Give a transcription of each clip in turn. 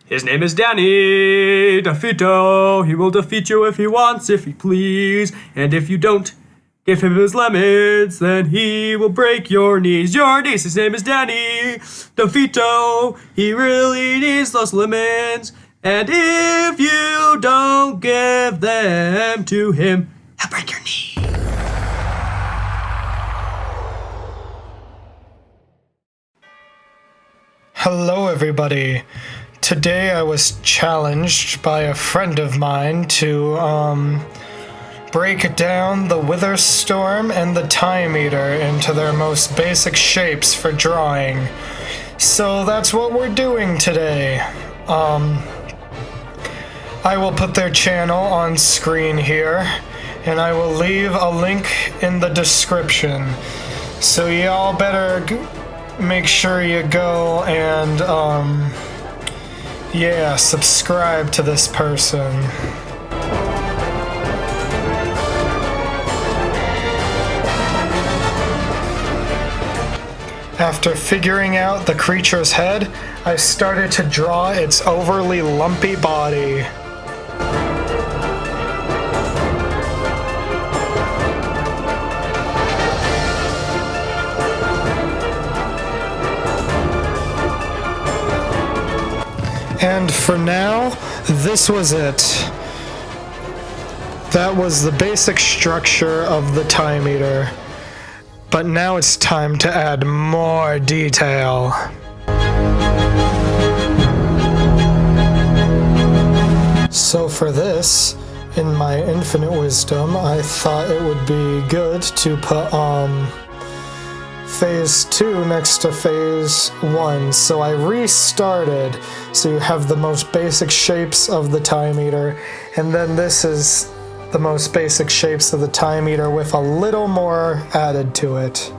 His name is Danny DeVito. He will defeat you if he wants, if he please. And if you don't give him his lemons, then he will break your knees. Your knees. His name is Danny DeVito. He really needs those lemons. And if you don't give them to him, he'll break your knee. Hello, everybody. Today I was challenged by a friend of mine to break down the Wither Storm and the Time Eater into their most basic shapes for drawing. So that's what we're doing today. I will put their channel on screen here, and I will leave a link in the description. So y'all better make sure you go and subscribe to this person. After figuring out the creature's head, I started to draw its overly lumpy body. And for now, this was it. That was the basic structure of the Time Eater. But now it's time to add more detail. So for this, in my infinite wisdom, I thought it would be good to put Phase 2 next to Phase 1, so I restarted, so you have the most basic shapes of the Time Eater, and then this is the most basic shapes of the Time Eater with a little more added to it.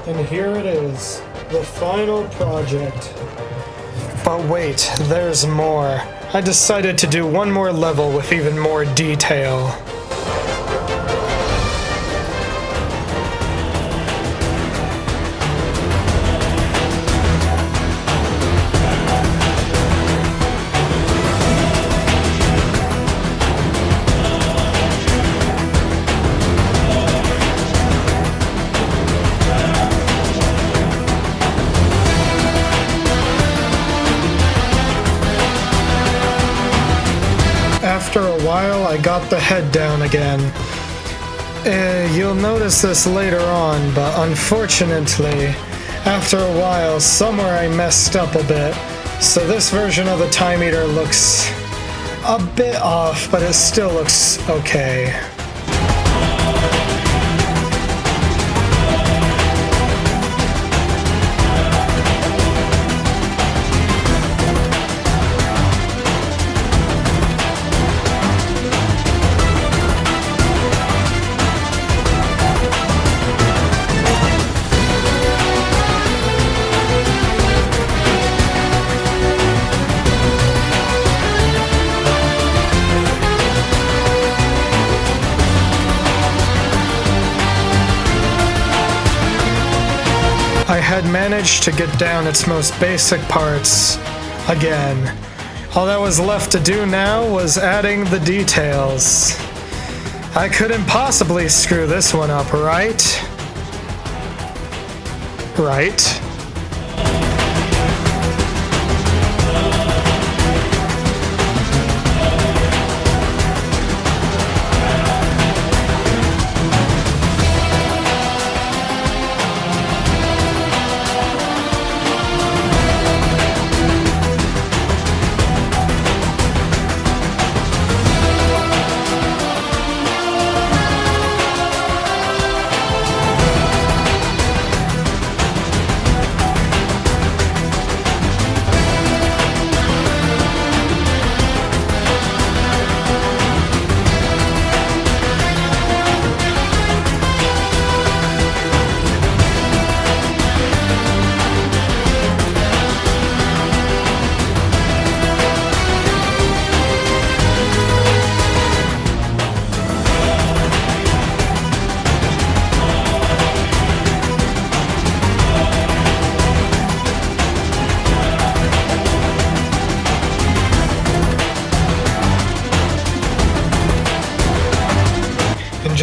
And here it is, the final project. But wait, there's more. I decided to do one more level with even more detail. After a while, I got the head down again. You'll notice this later on, but unfortunately, after a while, somewhere I messed up a bit. So this version of the Time Eater looks a bit off, but it still looks okay. I had managed to get down its most basic parts again. All that was left to do now was adding the details. I couldn't possibly screw this one up, right? Right?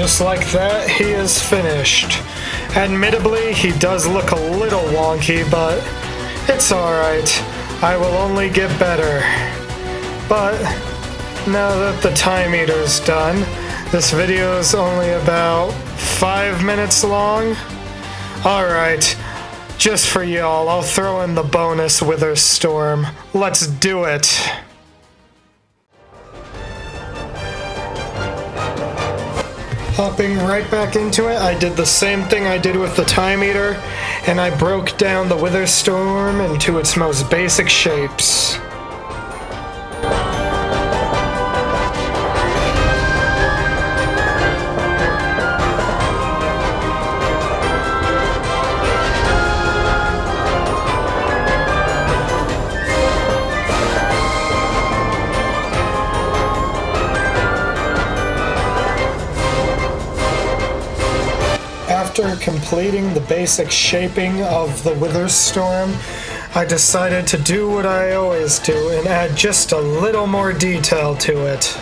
just like that, he is finished. Admittedly, he does look a little wonky, but it's alright. I will only get better. But now that the time meter's done, this video is only about 5 minutes long. Alright, just for y'all, I'll throw in the bonus Wither Storm. Let's do it! Hopping right back into it, I did the same thing I did with the Time Eater, and I broke down the Wither Storm into its most basic shapes. After completing the basic shaping of the Wither Storm, I decided to do what I always do and add just a little more detail to it.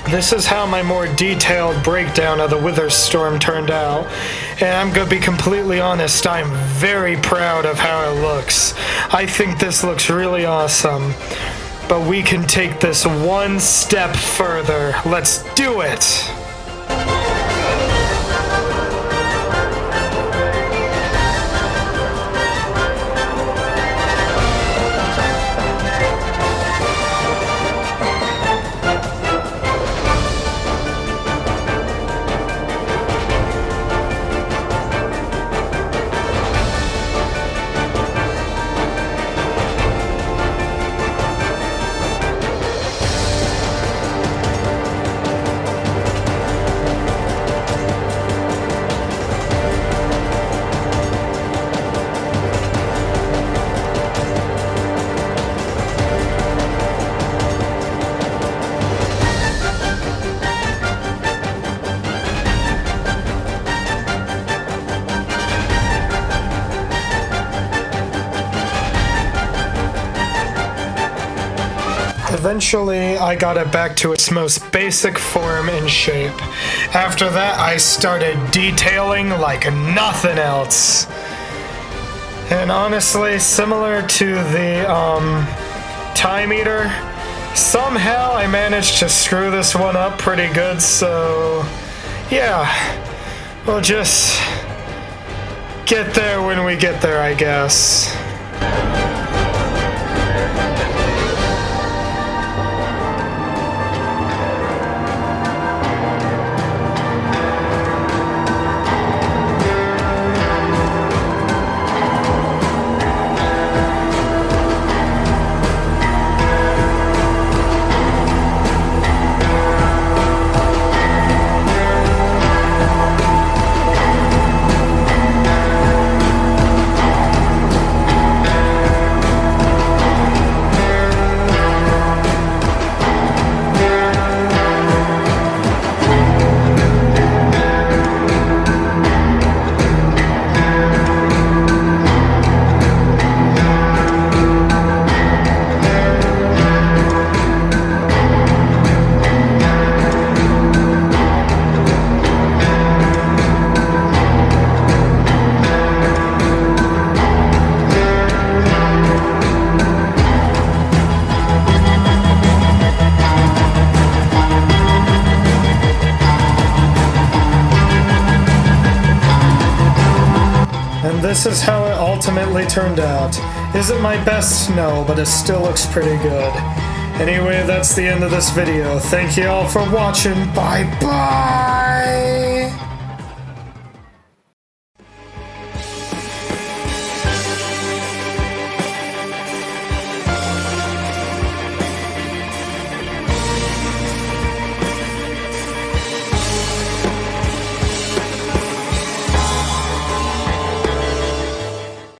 This is how my more detailed breakdown of the Wither Storm turned out, and I'm gonna be completely honest, I'm very proud of how it looks. I think this looks really awesome, but we can take this one step further. Let's do it! Eventually, I got it back to its most basic form and shape. After that, I started detailing like nothing else. And honestly, similar to the Time Eater, somehow I managed to screw this one up pretty good, so yeah, we'll just get there when we get there, I guess. And this is how it ultimately turned out. Is it my best? No, but it still looks pretty good. Anyway, that's the end of this video. Thank you all for watching. Bye-bye!